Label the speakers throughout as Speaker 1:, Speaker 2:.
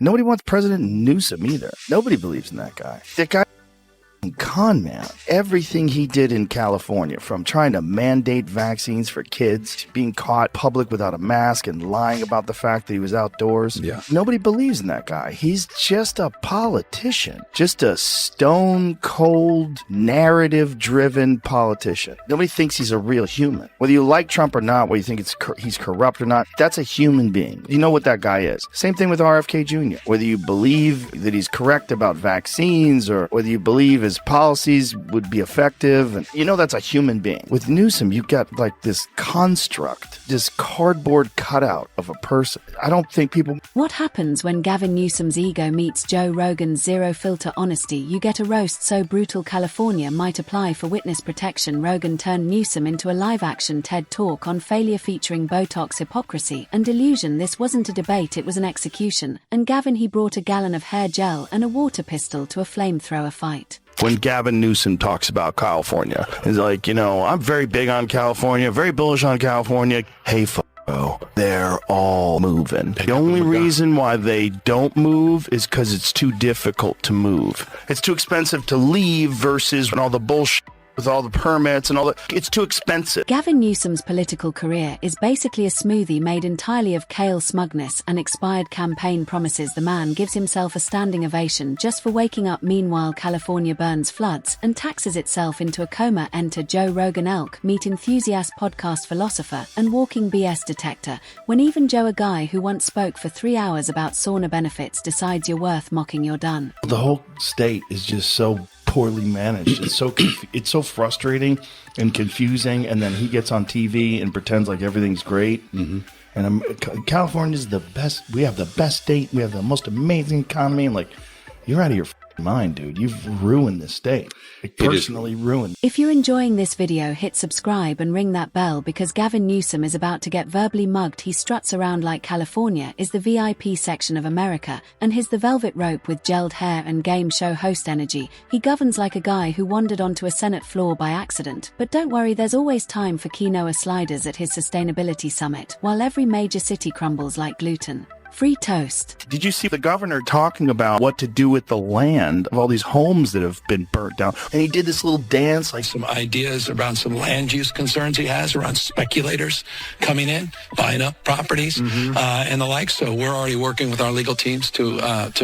Speaker 1: Nobody wants President Newsom either. Nobody believes in that guy. That guy con man. Everything he did in California, from trying to mandate vaccines for kids, being caught public without a mask and lying about the fact that he was outdoors.
Speaker 2: Yeah.
Speaker 1: Nobody believes in that guy. He's just a politician, just a stone cold, narrative driven politician. Nobody thinks he's a real human. Whether you like Trump or not, whether you think he's corrupt or not, that's a human being. You know what that guy is. Same thing with RFK Jr. Whether you believe that he's correct about vaccines or whether you believe his policies would be effective, and you know that's a human being. With Newsom, you got like this construct, this cardboard cutout of a person. I don't think people...
Speaker 3: What happens when Gavin Newsom's ego meets Joe Rogan's zero-filter honesty? You get a roast so brutal California might apply for witness protection. Rogan turned Newsom into a live-action TED Talk on failure featuring Botox, hypocrisy, and delusion. This wasn't a debate, it was an execution. And Gavin, he brought a gallon of hair gel and a water pistol to a flamethrower fight.
Speaker 1: When Gavin Newsom talks about California, he's like, you know, I'm very big on California, very bullish on California. Hey, they're all moving. The only reason why they don't move is because it's too difficult to move. It's too expensive to leave versus all the bullshit with all the permits and all that. It's too expensive.
Speaker 3: Gavin Newsom's political career is basically a smoothie made entirely of kale smugness and expired campaign promises. The man gives himself a standing ovation just for waking up. Meanwhile, California burns, floods, and taxes itself into a coma. Enter Joe Rogan, elk, meet enthusiast, podcast philosopher, and walking BS detector. When even Joe, a guy who once spoke for 3 hours about sauna benefits, decides you're worth mocking, you're done.
Speaker 1: The whole state is just so poorly managed. It's so frustrating and confusing, and then he gets on TV and pretends like everything's great. And California is the best. We have the best state. We have the most amazing economy. And like, you're out of your mind, dude. You've ruined this state. Like, personally ruined.
Speaker 3: If you're enjoying this video, hit subscribe and ring that bell, because Gavin Newsom is about to get verbally mugged. He struts around like California is the VIP section of America, and he's the velvet rope with gelled hair and game show host energy. He governs like a guy who wandered onto a Senate floor by accident. But don't worry, there's always time for quinoa sliders at his sustainability summit, while every major city crumbles like gluten. Free toast.
Speaker 1: Did you see the governor talking about what to do with the land of all these homes that have been burnt down? And he did this little dance, like
Speaker 4: some ideas around some land use concerns he has around speculators coming in, buying up properties, and the like. So we're already working with our legal teams to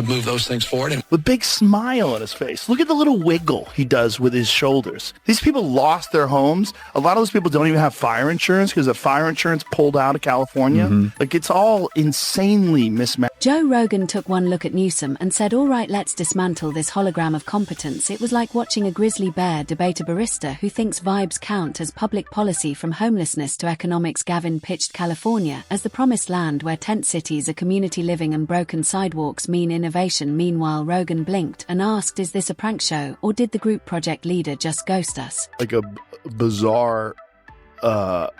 Speaker 4: move those things forward. And
Speaker 1: with a big smile on his face. Look at the little wiggle he does with his shoulders. These people lost their homes. A lot of those people don't even have fire insurance because the fire insurance pulled out of California. Like, it's all insanely mismatched.
Speaker 3: Joe Rogan took one look at Newsom and said, all right, let's dismantle this hologram of competence. It was like watching a grizzly bear debate a barista who thinks vibes count as public policy. From homelessness to economics, Gavin pitched California as the promised land where tent cities are community living and broken sidewalks mean innovation. Meanwhile, Rogan blinked and asked, is this a prank show, or did the group project leader just ghost us?
Speaker 1: Like a bizarre, I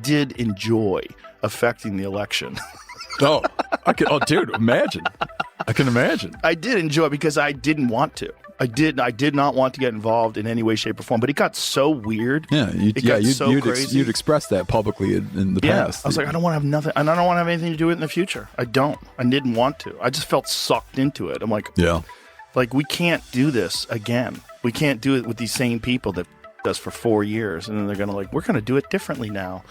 Speaker 1: did enjoy affecting the election.
Speaker 2: Dude, imagine. I can imagine.
Speaker 1: I did enjoy it because I didn't want to. I did not want to get involved in any way, shape, or form. But it got so weird.
Speaker 2: Yeah,
Speaker 1: crazy.
Speaker 2: You'd expressed that publicly in the past.
Speaker 1: I was like, I don't want to have nothing, and I don't want to have anything to do with it in the future. I didn't want to. I just felt sucked into it. I'm like, like, we can't do this again. We can't do it with these same people that does for 4 years, and then they're gonna we're gonna do it differently now.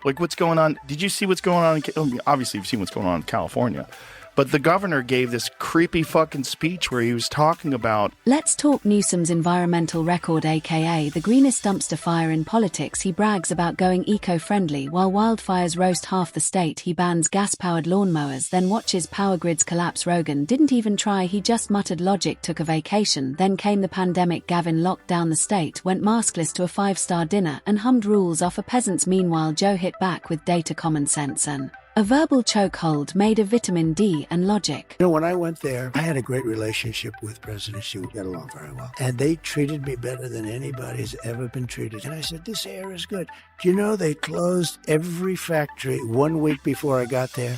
Speaker 1: Like what's going on? Did you see what's going on? Obviously, you've seen what's going on in California. But the governor gave this creepy fucking speech where he was talking about...
Speaker 3: Let's talk Newsom's environmental record, aka the greenest dumpster fire in politics. He brags about going eco-friendly while wildfires roast half the state. He bans gas-powered lawnmowers, then watches power grids collapse. Rogan didn't even try, he just muttered logic, took a vacation. Then came the pandemic. Gavin locked down the state, went maskless to a 5-star dinner, and hummed rules off for peasants. Meanwhile, Joe hit back with data, common sense, and a verbal chokehold made of vitamin D and logic.
Speaker 5: You know, when I went there, I had a great relationship with President Xi. We got along very well. And they treated me better than anybody's ever been treated. And I said, this air is good. Do you know they closed every factory 1 week before I got there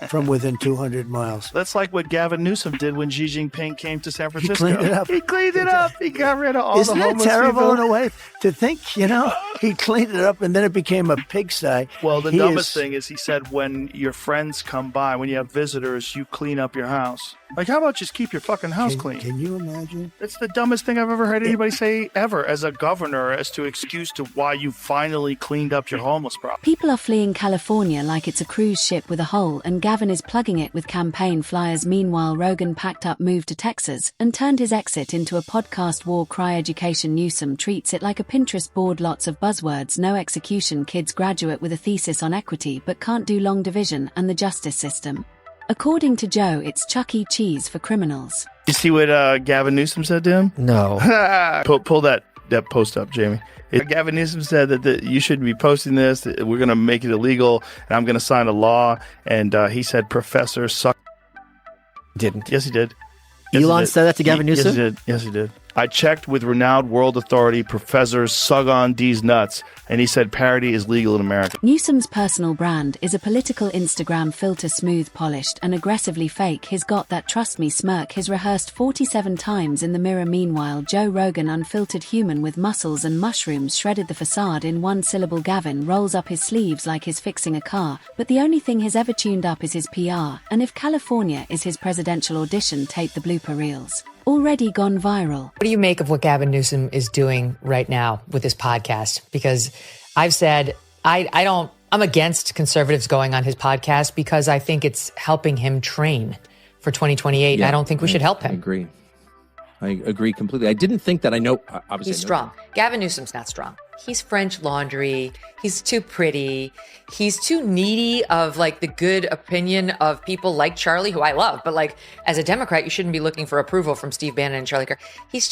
Speaker 5: from within 200 miles?
Speaker 1: That's like what Gavin Newsom did when Xi Jinping came to San Francisco.
Speaker 5: He cleaned it up.
Speaker 1: He cleaned it up. He got rid of all
Speaker 5: Isn't
Speaker 1: the homeless
Speaker 5: it terrible
Speaker 1: people?
Speaker 5: in a way to think, you know, he cleaned it up and then it became a pigsty.
Speaker 1: Well, the dumbest thing is he said when when your friends come by, when you have visitors, you clean up your house. Like, how about just keep your fucking house clean?
Speaker 5: Can you imagine?
Speaker 1: That's the dumbest thing I've ever heard anybody say ever as a governor as to excuse to why you finally cleaned up your homeless problem.
Speaker 3: People are fleeing California like it's a cruise ship with a hole, and Gavin is plugging it with campaign flyers. Meanwhile, Rogan packed up, moved to Texas, and turned his exit into a podcast war cry. Education. Newsom treats it like a Pinterest board, lots of buzzwords, no execution. Kids graduate with a thesis on equity but can't do long division and the justice system. According to Joe, it's Chuck E. Cheese for criminals.
Speaker 1: You see what Gavin Newsom said to him?
Speaker 6: No.
Speaker 1: Pull that post up, Jamie. Gavin Newsom said that you should be posting this. That we're going to make it illegal, and I'm going to sign a law. And he said, "Professor suck."
Speaker 6: Didn't.
Speaker 1: Yes, he did. Yes,
Speaker 6: Elon
Speaker 1: he did.
Speaker 6: said that to Gavin Newsom?
Speaker 1: Yes, he did. Yes, he did. I checked with renowned world authority Professor Sug on D's nuts, and he said parody is legal in America.
Speaker 3: Newsom's personal brand is a political Instagram filter, smooth, polished, and aggressively fake. He's got that trust me smirk he's rehearsed 47 times in the mirror. Meanwhile, Joe Rogan, unfiltered human with muscles and mushrooms, shredded the facade in one syllable. Gavin rolls up his sleeves like he's fixing a car, but the only thing he's ever tuned up is his PR, and if California is his presidential audition tape, the blooper reels already gone viral.
Speaker 7: What do you make of what Gavin Newsom is doing right now with this podcast? Because I've said I'm against conservatives going on his podcast because I think it's helping him train for 2028.
Speaker 6: Yeah,
Speaker 7: I don't think we should help him.
Speaker 6: I agree completely. I didn't think that. I know, obviously.
Speaker 7: He's strong. Gavin Newsom's not strong. He's French laundry. He's too pretty. He's too needy of like the good opinion of people like Charlie, who I love. But like as a Democrat, you shouldn't be looking for approval from Steve Bannon and Charlie Kirk. He's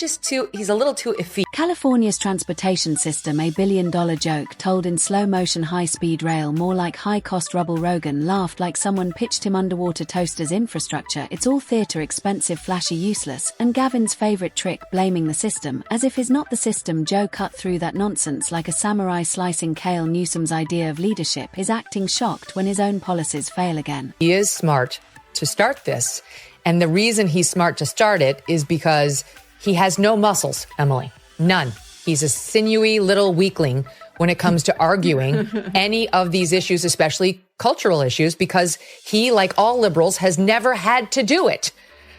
Speaker 7: a little too iffy.
Speaker 3: California's transportation system, a billion-dollar joke told in slow-motion high-speed rail, more like high-cost rubble. Rogan laughed like someone pitched him underwater toasters infrastructure. It's all theater, expensive, flashy, useless, and Gavin's favorite trick, blaming the system, as if is not the system. Joe cut through that nonsense like a samurai slicing kale. Newsom's idea of leadership is acting shocked when his own policies fail again.
Speaker 7: He is smart to start this. And the reason he's smart to start it is because he has no muscles, Emily. None. He's a sinewy little weakling when it comes to arguing any of these issues, especially cultural issues, because he, like all liberals, has never had to do it.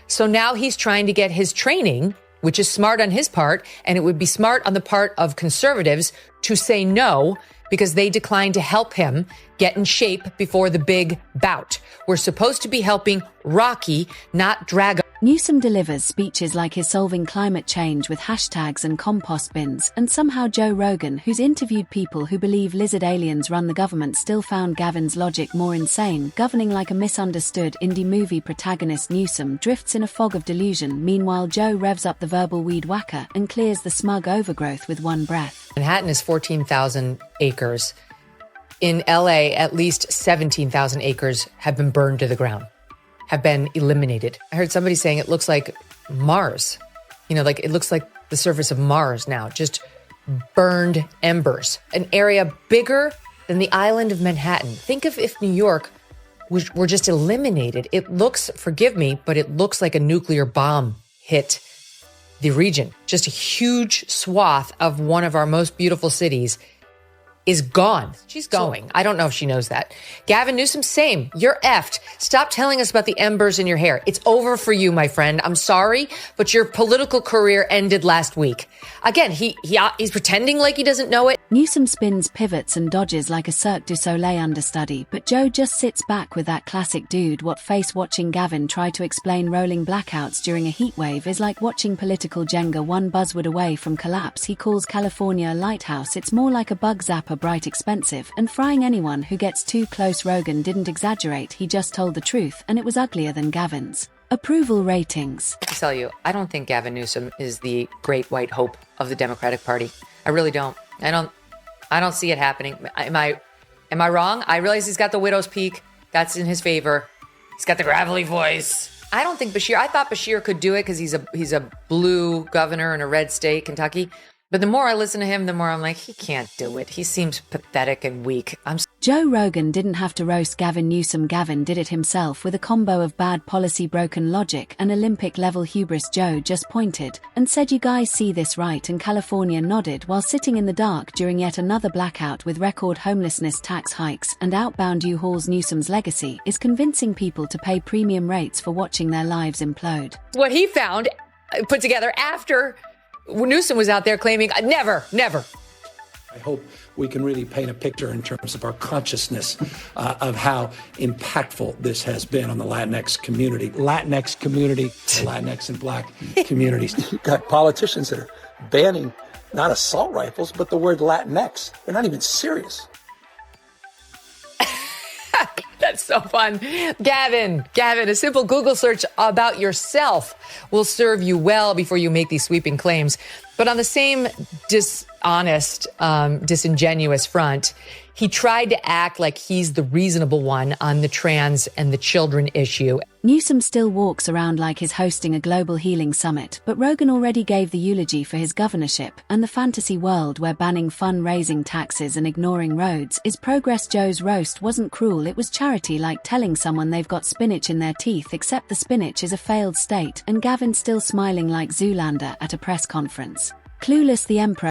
Speaker 7: So now he's trying to get his training, which is smart on his part, and it would be smart on the part of conservatives to say no, because they declined to help him get in shape before the big bout. We're supposed to be helping Rocky, not drag.
Speaker 3: Newsom delivers speeches like he's solving climate change with hashtags and compost bins, and somehow Joe Rogan, who's interviewed people who believe lizard aliens run the government, still found Gavin's logic more insane. Governing like a misunderstood indie movie protagonist, Newsom drifts in a fog of delusion. Meanwhile, Joe revs up the verbal weed whacker and clears the smug overgrowth with one breath.
Speaker 7: Manhattan is 14,000 acres. In LA, at least 17,000 acres have been burned to the ground, have been eliminated. I heard somebody saying it looks like Mars. You know, like it looks like the surface of Mars now, just burned embers. An area bigger than the island of Manhattan. Think of if New York were just eliminated. It looks, forgive me, but it looks like a nuclear bomb hit the region. Just a huge swath of one of our most beautiful cities is gone. She's going. I don't know if she knows that. Gavin Newsom, same. You're effed. Stop telling us about the embers in your hair. It's over for you, my friend. I'm sorry, but your political career ended last week. Again, he's pretending like he doesn't know it.
Speaker 3: Newsom spins, pivots, and dodges like a Cirque du Soleil understudy, but Joe just sits back with that classic dude what face. Watching Gavin try to explain rolling blackouts during a heat wave is like watching political Jenga one buzzword away from collapse. He calls California a lighthouse. It's more like a bug zapper, bright, expensive, and frying anyone who gets too close. Rogan didn't exaggerate, he just told the truth, and it was uglier than Gavin's. Approval ratings.
Speaker 7: I tell you, I don't think Gavin Newsom is the great white hope of the Democratic Party. I really don't. I don't see it happening. Am I wrong? I realize he's got the widow's peak. That's in his favor. He's got the gravelly voice. I don't think I thought Bashir could do it because he's a blue governor in a red state, Kentucky. But the more I listen to him, the more I'm like, he can't do it. He seems pathetic and weak.
Speaker 3: Joe Rogan didn't have to roast Gavin Newsom. Gavin did it himself with a combo of bad policy, broken logic, and Olympic-level hubris. Joe just pointed and said, "You guys see this right?" and California nodded while sitting in the dark during yet another blackout with record homelessness, tax hikes, and outbound U-Hauls. Newsom's legacy is convincing people to pay premium rates for watching their lives implode.
Speaker 7: What he found, put together after Newsom was out there claiming, never.
Speaker 4: I hope we can really paint a picture in terms of our consciousness of how impactful this has been on the Latinx community. Latinx and black communities. You've got politicians that are banning not assault rifles, but the word Latinx. They're not even serious.
Speaker 7: That's so fun. Gavin, a simple Google search about yourself will serve you well before you make these sweeping claims. But on the same dishonest, disingenuous front, he tried to act like he's the reasonable one on the trans and the children issue.
Speaker 3: Newsom still walks around like he's hosting a global healing summit, but Rogan already gave the eulogy for his governorship and the fantasy world where banning fund-raising taxes and ignoring roads is progress. Joe's roast wasn't cruel, it was charity, like telling someone they've got spinach in their teeth, except the spinach is a failed state, and Gavin still smiling like Zoolander at a press conference. Clueless, the emperor